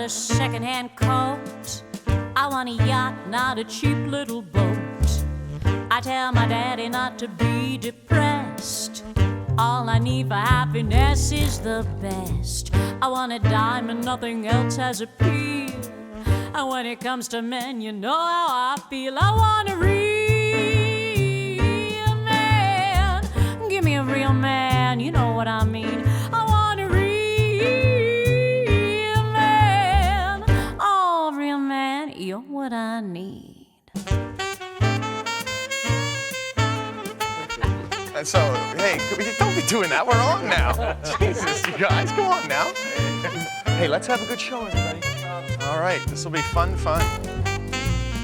a secondhand coat. I want a yacht, not a cheap little boat. I tell my daddy not to be depressed. All I need for happiness is the best. I want a diamond, nothing else has appeal. And when it comes to men, you know how I feel. I want a real man. Give me a real man, you know what I mean. I want a real man. Oh, real man, you're what I need. So, hey, don't be doing that. We're on now. Jesus, you guys, come on now. Hey, let's have a good show, everybody. All right, this will be fun.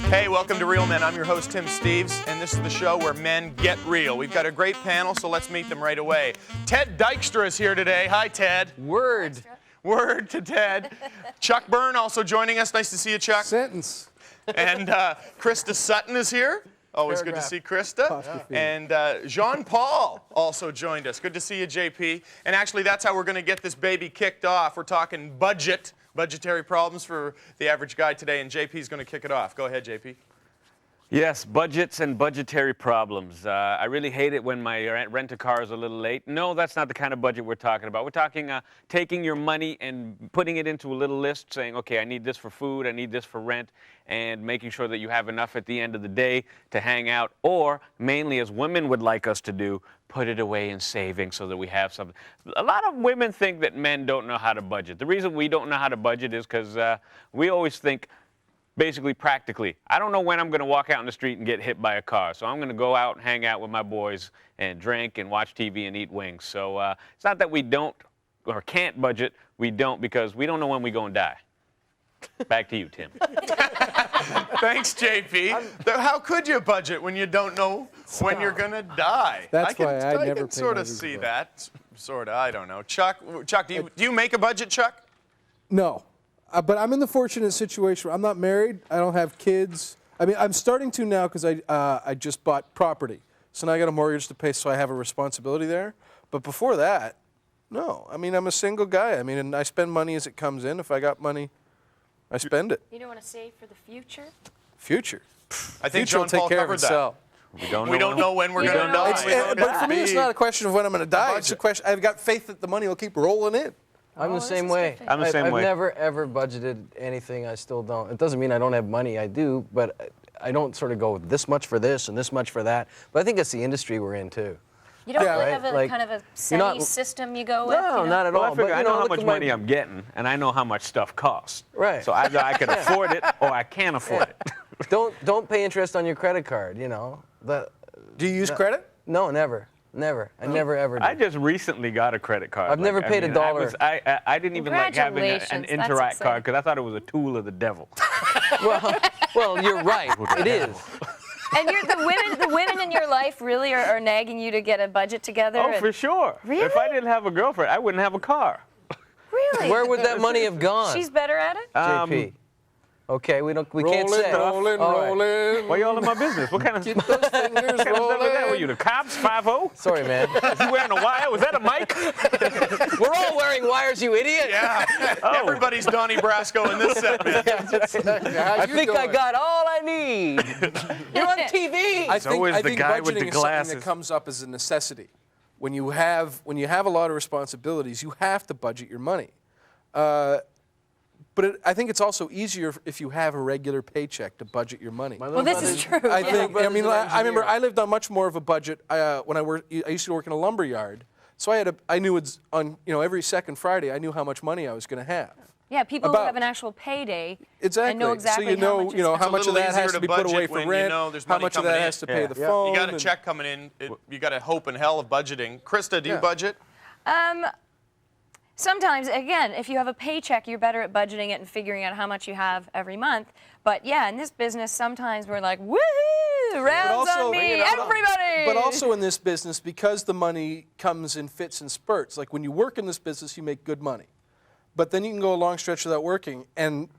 Hey, welcome to Real Men. I'm your host, Tim Steeves, and this is the show where men get real. We've got a great panel, so let's meet them right away. Ted Dykstra is here today. Hi, Ted. Word to Ted. Chuck Byrn also joining us. Nice to see you, Chuck. sentence. And Krista Sutton is here. Always good to see Krista. And Jean-Paul also joined us. Good to see you, JP. And actually, that's how we're going to get this baby kicked off. We're talking budgetary problems for the average guy today, and JP's going to kick it off. Go ahead, JP. Yes, budgets and budgetary problems. I really hate it when my rent-a-car is a little late. No, that's not the kind of budget we're talking about. We're talking taking your money and putting it into a little list, saying, okay, I need this for food, I need this for rent, and making sure that you have enough at the end of the day to hang out, or mainly as women would like us to do, put it away in savings so that we have something. A lot of women think that men don't know how to budget. The reason we don't know how to budget is because we always think, basically practically, I don't know when I'm going to walk out in the street and get hit by a car, so I'm going to go out and hang out with my boys and drink and watch TV and eat wings. So it's not that we don't or can't budget, we don't because we don't know when we're going to die. Back to you, Tim. Thanks, JP. How could you budget when you don't know when you're going to die? That's why I never can pay sort my of see bills. that. Sort of, I don't know. Chuck, do you make a budget, Chuck? No. But I'm in the fortunate situation where I'm not married. I don't have kids. I mean, I'm starting to now because I just bought property. So now I got a mortgage to pay, so I have a responsibility there. But before that, no. I mean, I'm a single guy. I mean, and I spend money as it comes in. If I got money, I spend it. You don't want to save for the future? Future. I think Future will Jean-Paul take care of covered that. itself. We don't know when we're going to die. But for me, it's not a question of when I'm going to die. It's a question. I've got faith that the money will keep rolling in. I'm the same way. I'm the same way. I've never, ever budgeted anything. I still don't. It doesn't mean I don't have money. I do, but I don't sort of go this much for this and this much for that. But I think that's the industry we're in, too. You don't really right? have a Like, kind of a system you go with? No, not at all. Well, I figure I know how look much at my- money I'm getting, and I know how much stuff costs. Right. So either I can afford it or I can't afford it. Don't pay interest on your credit card, you know. Do you use credit? No, never. Never. I never, ever did. I just recently got a credit card. I've never paid a dollar. I didn't even like having an Congratulations, Interact that's card because I thought it was a tool of the devil. Well, you're right. It is. And the women in your life really are nagging you to get a budget together? Oh, for sure. Really? If I didn't have a girlfriend, I wouldn't have a car. Really? Where would that money have gone? She's better at it? JP. Okay, we can't say. Rolling. Why you all in my business? What kind of Keep those fingers stuff is that? Were rolling. you the cops? 5-0? Sorry, man. Is he wearing a wire? Was that a mic? We're all wearing wires, you idiot. Yeah. Everybody's Donnie Brasco in this segment. I think I got all I need. You're on TV. I think always the budgeting guy with the is something glasses. that comes up as a necessity. When you have a lot of responsibilities, you have to budget your money. But I think it's also easier if you have a regular paycheck to budget your money. Well, this is true. I yeah. think. I mean, I remember I lived on much more of a budget when I used to work in a lumber yard. So I knew it's on every second Friday I knew how much money I was going to have. Yeah, people who have an actual payday Exactly. and know exactly so you know how much of that has to be put away for rent, how much of that has to pay the phone. You got a check coming in. You got a hope in hell of budgeting. Krista, do you budget? Sometimes, again, if you have a paycheck, you're better at budgeting it and figuring out how much you have every month. But yeah, in this business, sometimes we're like, woohoo, rounds on me, everybody! But also in this business, because the money comes in fits and spurts, like when you work in this business, you make good money. But then you can go a long stretch without working, and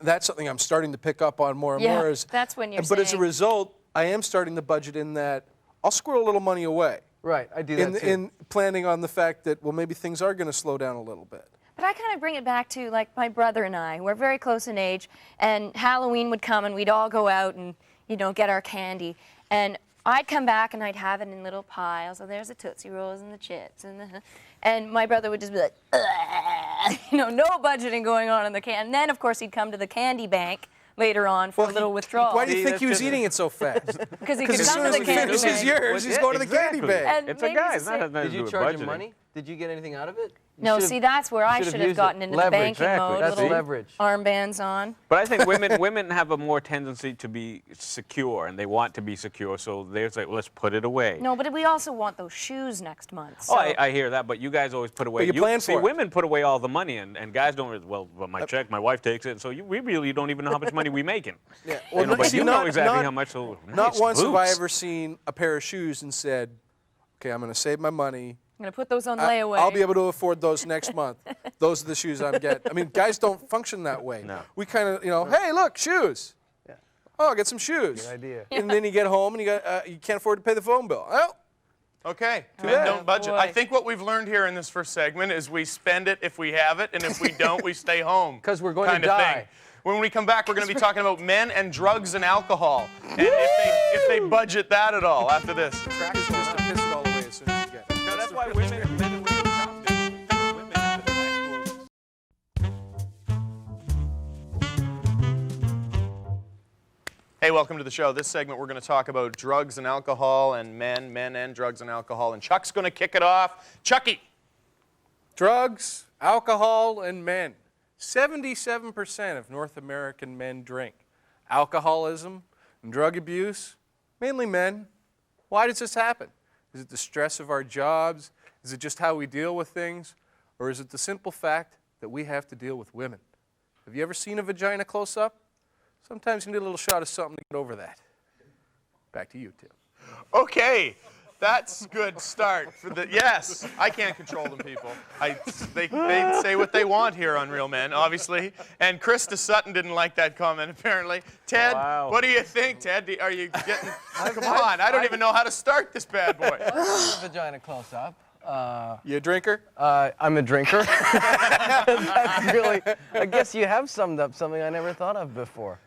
that's something I'm starting to pick up on more and more. That's when you're But as a saying- result, I am starting to budget in that I'll squirrel a little money away. Right, I do that too. In planning on the fact that, well, maybe things are going to slow down a little bit. But I kind of bring it back to, like, my brother and I. We're very close in age, and Halloween would come, and we'd all go out and, you know, get our candy. And I'd come back, and I'd have it in little piles. So there's the Tootsie Rolls and the chips. And my brother would just be like, ugh. You know, no budgeting going on in the can. And then, of course, he'd come to the candy bank later on for a little withdrawal. Why do you think he was eating it so fast? Because he could As come soon to as the he candy finishes bank. yours, he's going to the candy bank. And It's a maybe guy. it's It's not nothing to Did do you with charge him budgeting. money? Did you get anything out of it? You No, should've- see, that's where I should've should have used gotten it. into Leverage. the banking mode. That's little leverage. Armbands on. But I think women have a more tendency to be secure, and they want to be secure, so they're like, let's put it away. No, but we also want those shoes next month. Oh, So. I hear that, but you guys always put away. But you plan see, for it. women put away all the money, and guys don't. Well, my check, my wife takes it, so we really don't even know how much money we making. Yeah. You know, but see, you know not- exactly not- how much. So, Not nice once have I boots. ever seen a pair of shoes and said, okay, I'm going to save my money. I'm going to put those on layaway. I'll be able to afford those next month. Those are the shoes I'm getting. I mean, guys don't function that way. No. We kind of, you know, hey, look, shoes. Yeah. Oh, I'll get some shoes. Good idea. And then you get home and you can't afford to pay the phone bill. Oh, Okay, bad. men don't budget. Boy. I think what we've learned here in this first segment is we spend it if we have it, and if we don't, we stay home. 'Cause we're going to kind of die. thing. When we come back, we're going to be talking about men and drugs and alcohol, and if they budget that at all after this. track is just to piss it all away as soon as you get it. No, that's why men and women shop differently. Women have the actual. Hey, welcome to the show. This segment, we're going to talk about drugs and alcohol and men and drugs and alcohol. And Chuck's going to kick it off. Chucky. Drugs, alcohol, and men. 77% of North American men drink. Alcoholism and drug abuse, mainly men. Why does this happen? Is it the stress of our jobs? Is it just how we deal with things? Or is it the simple fact that we have to deal with women? Have you ever seen a vagina close up? Sometimes you need a little shot of something to get over that. Back to you, Tim. Okay, that's a good start for the. Yes, I can't control them, people. They say what they want here on Real Men, obviously. And Krista Sutton didn't like that comment, apparently. Ted, Wow. what do you think, Ted? Are you getting? Come on, I don't even know how to start this bad boy. Vagina close up. You a drinker? I'm a drinker. That's really. I guess you have summed up something I never thought of before.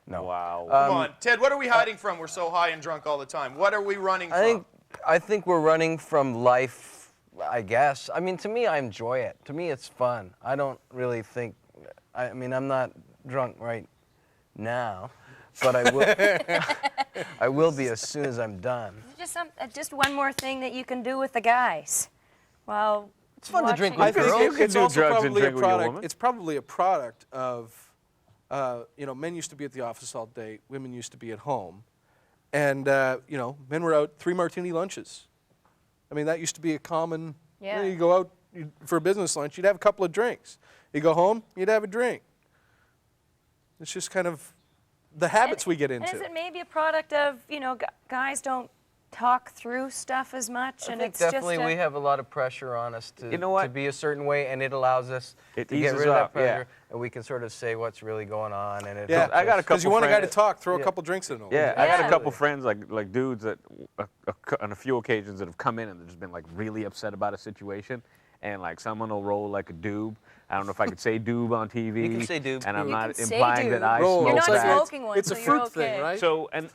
No. Wow. Come on, Ted. What are we hiding from? We're so high and drunk all the time. What are we running from? I think we're running from life, I guess. I mean, to me, I enjoy it. To me, it's fun. I don't really think. I mean, I'm not drunk right now, but I will. I will be as soon as I'm done. Just one more thing that you can do with the guys. Well, It's fun to drink I with think girls. You can it's do also drugs and probably a drink with your product. woman. It's probably a product of, you know, men used to be at the office all day. Women used to be at home, and you know, men were out 3 martini lunches. I mean, that used to be a common. Yeah. You know, you go out for a business lunch, you'd have a couple of drinks. You go home, you'd have a drink. It's just kind of the habits we get into. And is it maybe a product of, you know, guys don't talk through stuff as much, I and think it's definitely just we have a lot of pressure on us to, You know what? to be a certain way, and it allows us It to get eases rid of that up, yeah. pressure, and we can sort of say what's really going on. And it Yeah, helps I got a us. because you couple want a guy to friends- talk, throw a Yeah. couple drinks in. Yeah, I got a Yeah. couple friends like dudes that on a few occasions that have come in and they've just been like really upset about a situation, and like someone will roll like a doob. I don't know if I could say doob on TV. You can say doob. And I'm You not can say implying that doob. I Roll. smoke You're not It's like that. smoking one, It's so a you're fruit okay. thing, right? So and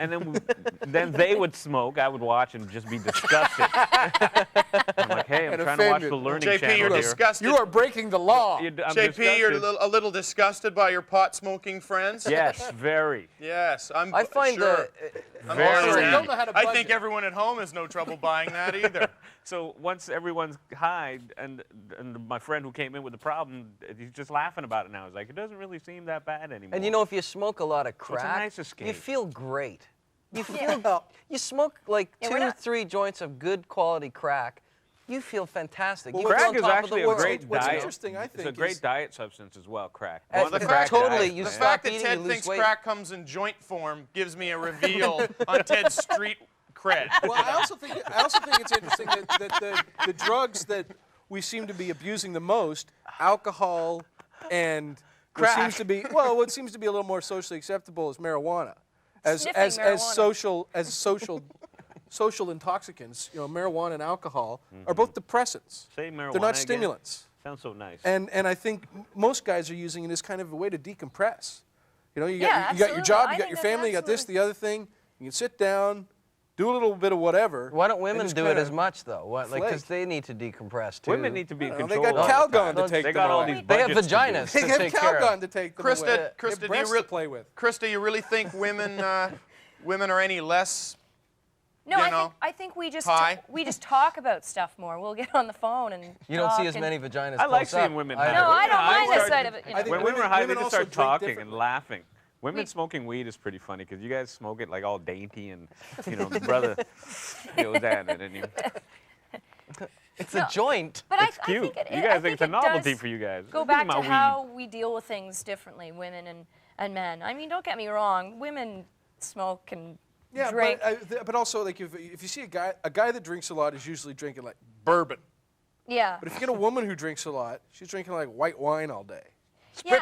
then they would smoke. I would watch and just be disgusted. I'm like, hey, I'm And trying to watch offended. the Learning JP, Channel you're here. disgusted. You are breaking the law. I'm JP, you're disgusted. a little disgusted by your pot-smoking friends? Yes, very. Yes, I'm I find sure. that I'm Very. also- You don't know how to I budget. think everyone at home has no trouble buying that either. So once everyone's high, and my friend who came in with the problem, he's just laughing about it now. He's like, it doesn't really seem that bad anymore. and you know, if you smoke a lot of crack, nice escape. you feel great. You feel you smoke like Yeah, 2 we're or not- 3 joints of good quality crack, you feel fantastic. Well, you feel crack on is top of actually the a world. great What's diet. interesting, I It's a think, great is- diet substance as well, crack. As On the the crack totally, diet. you The stop fact that eating, Ted you lose thinks weight. crack comes in joint form gives me a reveal on Ted's street cred. Well, I also think it's interesting that the drugs that we seem to be abusing the most, alcohol and what seems to be what seems to be a little more socially acceptable is marijuana, as Sniffing as marijuana. social intoxicants. You know, marijuana and alcohol are both depressants. Say marijuana They're not again. stimulants. Sounds so nice. And I think most guys are using it as kind of a way to decompress. You know, you Yeah, got your absolutely. job, I you got think your that's family, you got this, absolutely- the other thing. You can sit down, do a little bit of whatever. Why don't and women just do it kinda as much though? What, like, because flake. they need to decompress too. Women need to be in I don't know, control. they got all the Calgon time. to take They them got all away. these They have budgets to do. vaginas They to have take care Calgon of. to take them Krista, away. Krista, They have do you breasts really to play with? Krista, you really think women are any less? No, You know, I think we just pie. we just talk about stuff more. We'll get on the phone and You don't talk see as and- many vaginas. I like close up. seeing women. No, I don't mind that start- side of it. You I know. think When women women- are high, they women just also start drink talking and differently. laughing. Women smoking weed is pretty funny because you guys smoke it like all dainty and, you know, brother goes at it and you. It's a joint. But I Cute. think it, You I guys think think it's a it novelty does for you guys. Go Look back at my to weed. how we deal with things differently, women and men. I mean, don't get me wrong. Women smoke and Yeah, drink. but also like if you see a guy that drinks a lot is usually drinking like bourbon. Yeah. But if you get a woman who drinks a lot, she's drinking like white wine all day. Yeah,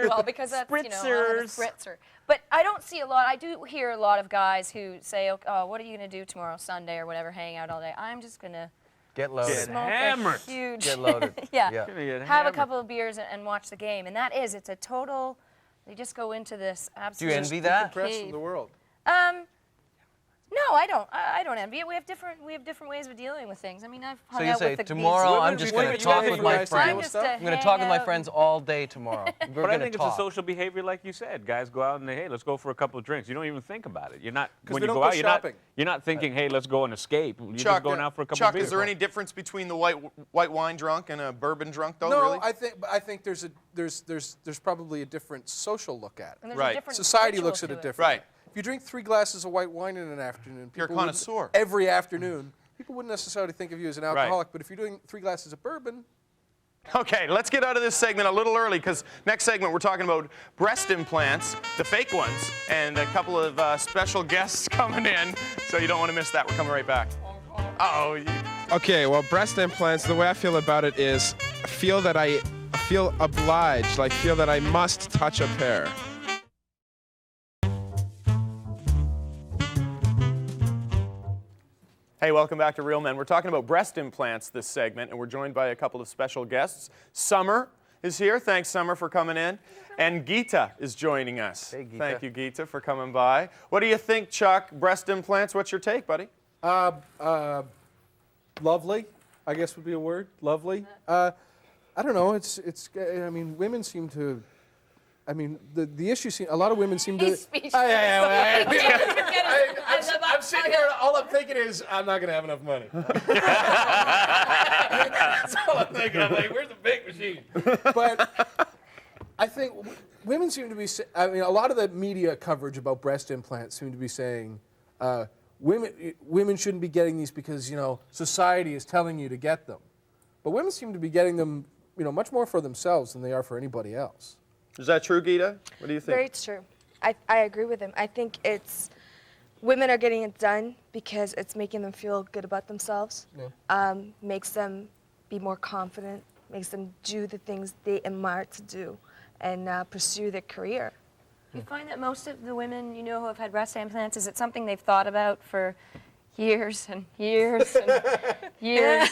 well, because that's, you know, I'm a spritzer. But I don't see a lot. I do hear a lot of guys who say, oh, what are you going to do tomorrow, Sunday or whatever, hang out all day? I'm just going to Get loaded. smoke hammered. a huge... Get loaded. yeah. Yeah. Gonna get Have a hammered. couple of beers and watch the game. And it's a total... They just go into this Do absolute... you envy that? Compressed from the world. No, I don't. I don't envy it. We have different ways of dealing with things. I mean, I've hung So you out say, with the tomorrow geese. I'm just Women- going to women- talk with women- my guys deal I'm friends. with just stuff? a I'm going to talk with my hangout. friends all day tomorrow. We're But I going think to it's a talk. social behavior, like you said. Guys go out and hey, let's go for a couple of drinks. You don't even think about it. You're not when we you don't go go out. shopping. You're not thinking, hey, let's go and escape. You're Chuck, just going out for a couple Chuck, of beers. is there any difference between the white wine drunk and a bourbon drunk, though? No, really? I think there's probably a different social look at it. And there's Right. a different Society ritual looks at to it differently. Right. If you drink 3 glasses of white wine in an afternoon, You're a people would- connoisseur. every afternoon, people wouldn't necessarily think of you as an alcoholic. But if you're doing 3 glasses of bourbon, Okay, let's get out of this segment a little early because next segment we're talking about breast implants, the fake ones, and a couple of special guests coming in. So you don't want to miss that. We're coming right back. Uh-oh. Okay, well, breast implants, the way I feel about it is I feel obliged, like feel that I must touch a pair. Hey, welcome back to Real Men. We're talking about breast implants this segment, and we're joined by a couple of special guests. Summer is here. Thanks, Summer, for coming in. And Geeta is joining us. Hey, Geeta. Thank you, Geeta, for coming by. What do you think, Chuck? Breast implants, what's your take, buddy? lovely, I guess would be a word. Lovely. I don't know. I mean, women seem to. I mean, the issue seems. A lot of women seem to. He's speechless. I'm sitting here. All I'm thinking is, I'm not going to have enough money. That's all I'm thinking. I'm like, where's the big machine? But I think women seem to be. I mean, a lot of the media coverage about breast implants seem to be saying women shouldn't be getting these because society is telling you to get them. But women seem to be getting them, much more for themselves than they are for anybody else. Is that true, Geeta? What do you think? Very true. I agree with him. I think women are getting it done because it's making them feel good about themselves, makes them be more confident, makes them do the things they admire to do and pursue their career. You find that most of the women who have had breast implants, is it something they've thought about for years and years and years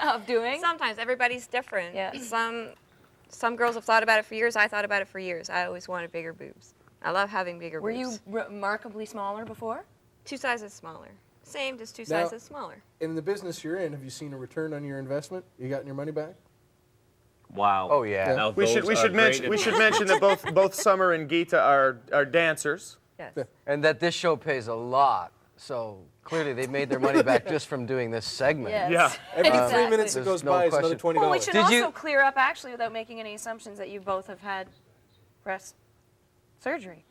of doing? Sometimes everybody's different. Yeah. Some girls have thought about it for years. I thought about it for years. I always wanted bigger boobs. I love having bigger Were boobs. you remarkably smaller before? 2 sizes smaller. Same, just 2 Now- sizes smaller. In the business you're in, have you seen a return on your investment? You gotten your money back? Wow. Oh, yeah. Now We should those are mention great. that both Summer and Geeta are dancers. Yes. And that this show pays a lot. So clearly they made their money back just from doing this segment. Yes. Yeah. Every 3 Exactly. minutes that There's goes no by is another question. $20. Well, we should Did also you- clear up, actually, without making any assumptions, that you both have had breast surgery.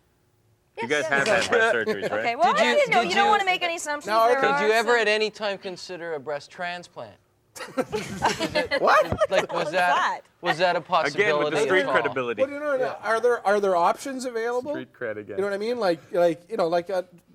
You guys have had breast surgeries, right? Okay, well, Did you- I didn't know. did You don't you- want to make any assumptions. Now, There Did are you ever some- at any time consider a breast transplant? What? Like, was that a possibility? Again, with the street at all? credibility. Well, are there options available? Street cred again. You know what I mean? Like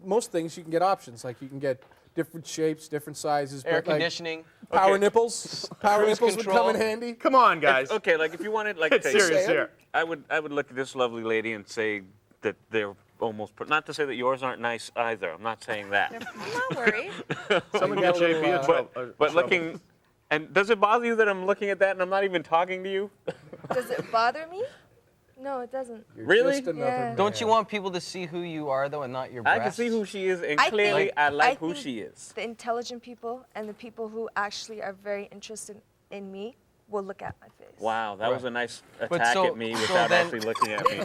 most things, you can get options. Like you can get different shapes, different sizes. Air but like conditioning. power Okay. nipples. Power Cruise nipples would come in control. handy. Come on, guys. Okay, like if you wanted, like, Get say, serious here. I would look at this lovely lady and say that they're almost, not to say that yours aren't nice either. I'm not saying that. I'm not worried. Someone got get a little, JP a trouble. But looking And does it bother you that I'm looking at that and I'm not even talking to you? Does it bother me? No, it doesn't. You're Really? just another Yeah. man. Don't you want people to see who you are, though, and not your I breasts? can see who she is, and I clearly think- I like I who think she is. The intelligent people and the people who actually are very interested in me will look at my face. Wow, that was a nice But attack so- at me so without then- actually looking at me.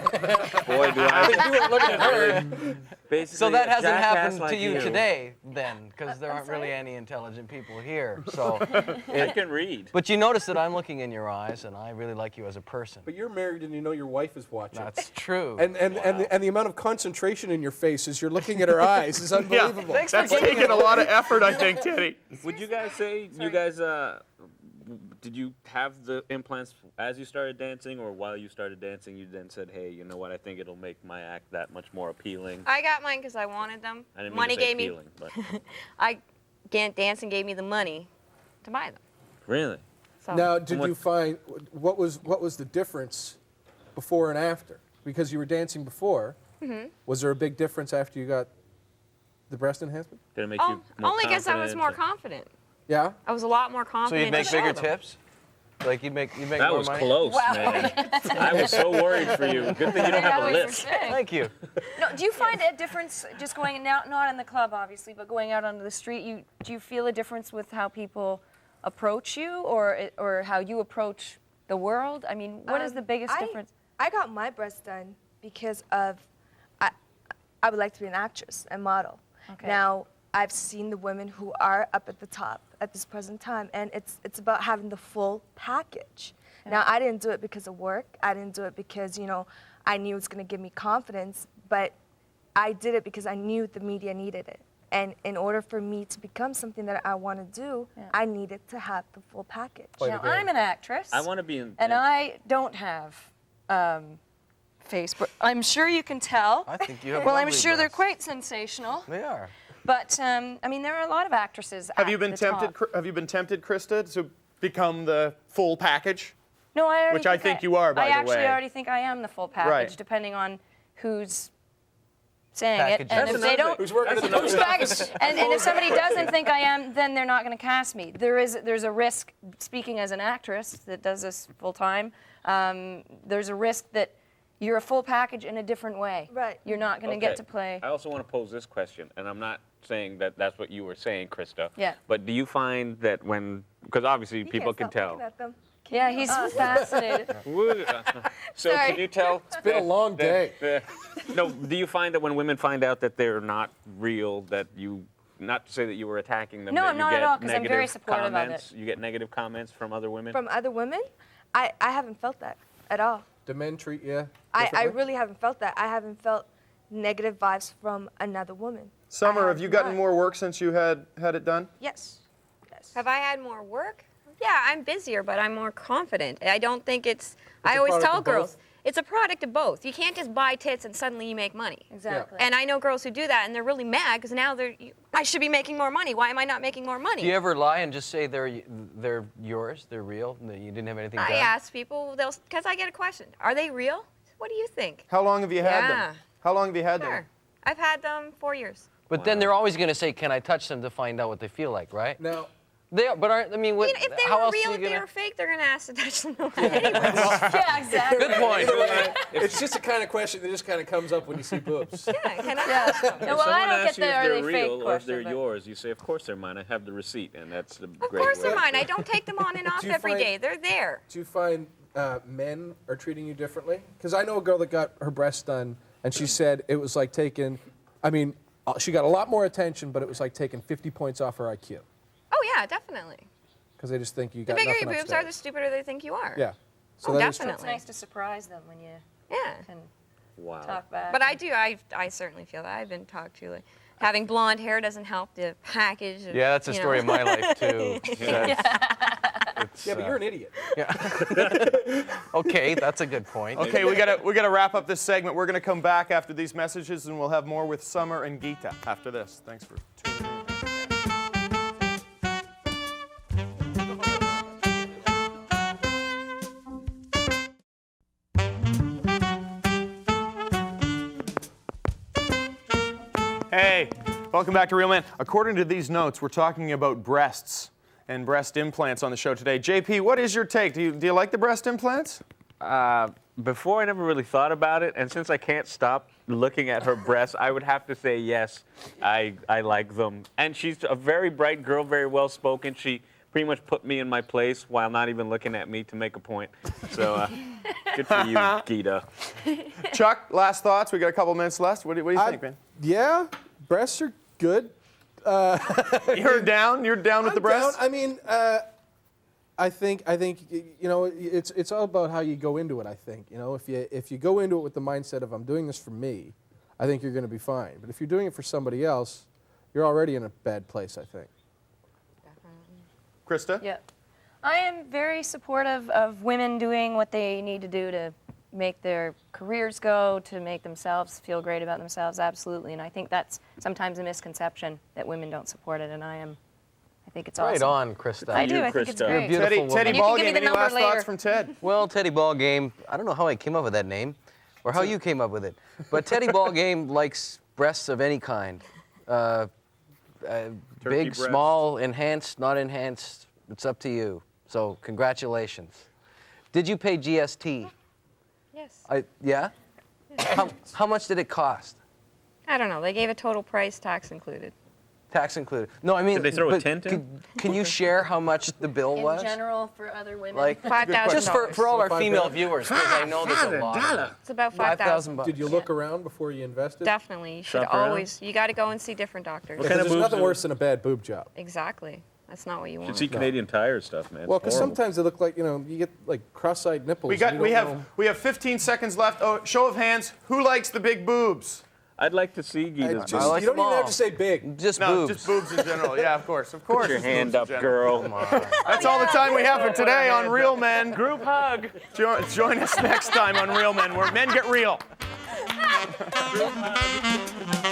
Boy, do I. You weren't looking at her. Basically, So that a hasn't jackass happened like to you today, then, because there I'm aren't really sorry? any intelligent people here. So, I can read. but you notice that I'm looking in your eyes, and I really like you as a person. But you're married and you know your wife is watching. That's true. And the amount of concentration in your face as you're looking at her eyes is unbelievable. That's taking a lot of effort, I think, Teddy. Would you guys say you guys did you have the implants as you started dancing, or while you started dancing, you then said, "Hey, you know what? I think it'll make my act that much more appealing." I got mine because I wanted them. I didn't mean Money to say gave me. appealing, but Dancing gave me the money to buy them. really. So Now, did what- you find what was the difference before and after? Because you were dancing before. Was there a big difference after you got the breast enhancement? Did it make you more only because I was more confident? confident. Yeah. I was a lot more So confident. you'd make to show bigger them. tips? Like you'd make That more was money? close, man. I was so worried for you. Good thing you don't have a list. Thank you. No, do you find a difference just going out, not in the club obviously, but going out onto the street? Do you feel a difference with how people approach you, or how you approach the world? I mean, what is the biggest difference? I got my breasts done because of I would like to be an actress and model. Okay. Now, I've seen the women who are up at the top at this present time, and it's about having the full package. Now, I didn't do it because of work. I didn't do it because, I knew it was going to give me confidence, but I did it because I knew the media needed it. And in order for me to become something that I want to do, I needed to have the full package. Now, I'm an actress. I want to be in. And I don't have face, but I'm sure you can tell. I think you have Well, I'm lovely sure they're breasts. quite sensational. They are. But I mean, there are a lot of actresses. Have at you been the tempted? top. Have you been tempted, Krista, to become the full package? No, I already Which I think you are, by I the actually way. already think I am the full package, Right. depending on who's saying Package. it. And That's if they don't, Who's working at the who's post package, and if somebody doesn't think I am, then they're not going to cast me. There's a risk. Speaking as an actress that does this full time, there's a risk that you're a full package in a different way. Right. You're not going to get to play. I also want to pose this question, and I'm not saying that that's what you were saying, Krista. Yeah. But do you find that because obviously You people can't can stop tell. looking at them. Yeah, he's fascinated. So Sorry. can you tell? It's been a long day. No, do you find that when women find out that they're not real, that you, not to say that you were attacking them, No, that you not get at all, 'cause I'm very negative supportive of comments? it. You get negative comments from other women? From other women, I haven't felt that at all. Do men treat you I differently? really haven't felt that. I haven't felt negative vibes from another woman. Summer, I have you gotten not. more work since you had it done? Yes. Yes. Have I had more work? Yeah, I'm busier, but I'm more confident. I don't think it's I a always product tell of girls, both? it's a product of both. You can't just buy tits and suddenly you make money. Exactly. And I know girls who do that, and they're really mad because now I should be making more money. Why am I not making more money? Do you ever lie and just say they're yours, they're real, and that you didn't have anything done? I ask people, because I get a question, are they real? What do you think? How long have you had Yeah. them? How long have you had Sure. them? I've had them 4 years. But then they're always going to say, "Can I touch them?" to find out what they feel like, right? Now, But aren't I mean? What, You know, if they how were else real, are if you they gonna? were fake, they're going to ask to touch them anyway. Yeah, exactly. Good point. it's just a kind of question that just kind of comes up when you see boobs. Yeah, can I touch them? No, well, I don't get asks you the if are they're they real fake or if question. they're but- yours, you say, of course they're mine. I have the receipt, and that's the Of great course way. they're mine. I don't take them on and off you every find- day. They're there. Do you find men are treating you differently? Because I know a girl that got her breasts done, and she said it was like taking, she got a lot more attention, but it was like taking 50 points off her IQ. Oh, yeah, definitely. Because they just think you The got bigger nothing your boobs are, the upstairs. stupider they think you are. Yeah. So Oh, that is definitely. It's nice to surprise them when you Yeah. can Wow. talk back. But I do. I certainly feel that. I've been talked to. Like, having blonde hair doesn't help the package. Of, Yeah, that's a you story know. of my life too. Yeah, but you're an idiot. Okay, that's a good point. Okay, we gotta wrap up this segment. We're gonna come back after these messages, and we'll have more with Summer and Geeta after this. Thanks for tuning in. Hey, welcome back to Real Men. According to these notes, we're talking about breasts. and breast implants on the show today. JP, what is your take? Do you like the breast implants? Before, I never really thought about it, and since I can't stop looking at her breasts, I would have to say yes, I like them. And she's a very bright girl, very well-spoken. She pretty much put me in my place while not even looking at me to make a point. So, good for you, Gita. Chuck, last thoughts? We got a couple minutes left. What do you think, man? Yeah, breasts are good. You're down with the breasts? I mean, I think it's all about how you go into it. I think if you go into it with the mindset of I'm doing this for me, I think you're going to be fine. But if you're doing it for somebody else, you're already in a bad place. I think. Krista? Yep. I am very supportive of women doing what they need to do to make their careers go, to make themselves feel great about themselves. Absolutely, and I think that's sometimes a misconception that women don't support it, and I think it's awesome. Right on, Krista. I do. I think it's Krista. great. You're a beautiful Teddy woman. You can give me Ballgame, the any number last later. thoughts from Ted? Well, Teddy Ballgame, I don't know how I came up with that name or how you came up with it, but Teddy Ballgame likes breasts of any kind. Big, breasts. small, enhanced, not enhanced, it's up to you. So congratulations. Did you pay GST? Yes. Yeah? How much did it cost? I don't know. They gave a total price, tax included. Tax included. No, I mean, Did they throw a but tent in? Can you share how much the bill In was? general, for other women. Like $5,000. just for all our $5,000. female viewers, because I know there's a lot. of them. It's about $5,000. Did you look around before you invested? Definitely. You should Shop around? always. You got to go and see different doctors. Because kind of there's boobs nothing do- worse than a bad boob job. Exactly. That's not what you You want. should see Canadian Tire stuff, man. Well, It's because horrible. sometimes they look like you get like cross-eyed nipples. We and you don't know. have 15 seconds left. Oh, show of hands. Who likes the big boobs? I'd like to see I Gita's just- I like you don't them even have all. to say big. Just No, boobs. just boobs in general. Yeah, of course. Of course. Put your it's hand boobs in up, general. girl. That's all the time we have for today on Real Men. Group hug. Join us next time on Real Men, where men get real. Group hug.